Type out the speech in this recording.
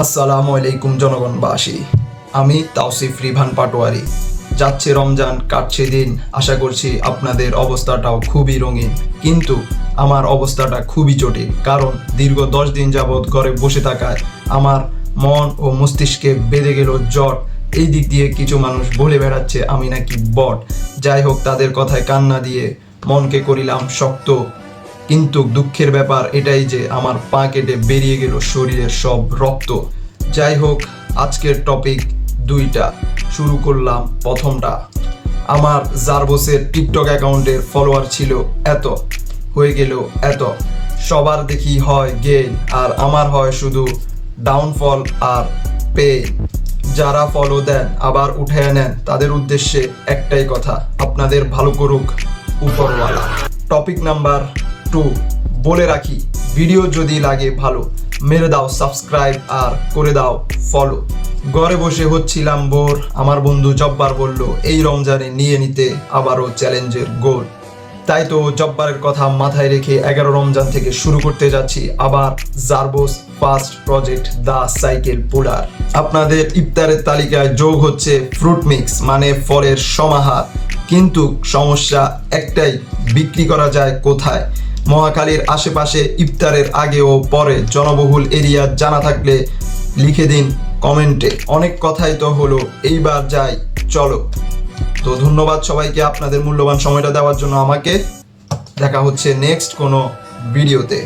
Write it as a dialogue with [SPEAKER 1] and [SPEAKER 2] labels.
[SPEAKER 1] আসসালামু আলাইকুম জনগণবাসী, আমি তাওসিফ রিভান পাটোয়ারি। যাচ্ছে রমজান, কাটছে দিন। আশা করছি আপনাদের অবস্থাটাও খুবই রঙিন, কিন্তু আমার অবস্থাটা খুবই জটিল। কারণ দীর্ঘ 10 দিন যাবৎ ঘরে বসে থাকায় আমার মন ও মস্তিষ্কে বেঁধে গেল জট। এই দিক দিয়ে কিছু মানুষ বলে বেড়াচ্ছে আমি নাকি বট। যাই হোক, তাদের কথায় কান্না দিয়ে মনকে করিলাম শক্ত। কিন্তু দুঃখের ব্যাপার এটাই যে আমার পা কেটে বেরিয়ে গেল শরীরের সব রক্ত। যাই হোক, আজকের টপিক দুইটা। শুরু করলাম প্রথমটা। আমার জারবোসের টিকটক অ্যাকাউন্টের ফলোয়ার ছিল এত, হয়ে গেল এত। সবার দেখি হয় গেইন, আর আমার হয় শুধু ডাউনফল আর পে। যারা ফলো দেন আবার উঠে নেন, তাদের উদ্দেশ্যে একটাই কথা, আপনাদের ভালো করুক উপরওয়ালা। Topic number 2। বলে রাখি, ভিডিও যদি লাগে ভালো, মেরে দাও সাবস্ক্রাইব আর করে দাও ফলো। ঘরে বসে হচ্ছিলাম বোর, আমার বন্ধু জব্বার বলল এই রমজানে নিয়ে নিতে আবারও চ্যালেঞ্জের গোল। তাই তো জব্বারের কথা মাথায় রেখে 11 রমজান থেকে শুরু করতে যাচ্ছি আবার জারবোস ফার্স্ট প্রজেক্ট দ্য সাইকেল পুলার। আপনাদের ইফতারের তালিকায় যোগ হচ্ছে ফ্রুট মিক্স, মানে ফলের সমাহার। কিন্তু সমস্যা একটাই, বিক্রি করা যায় কোথায়? মহাখালীর আশেপাশে ইফতারের আগে ও পরে জনবহুল এরিয়া জানা থাকলে লিখে দিন কমেন্টে। অনেক কথাই তো হলো, এইবার যাই চলো। তো ধন্যবাদ সবাইকে আপনাদের মূল্যবান সময়টা দেওয়ার জন্য আমাকে। দেখা হচ্ছে নেক্সট কোনো ভিডিওতে।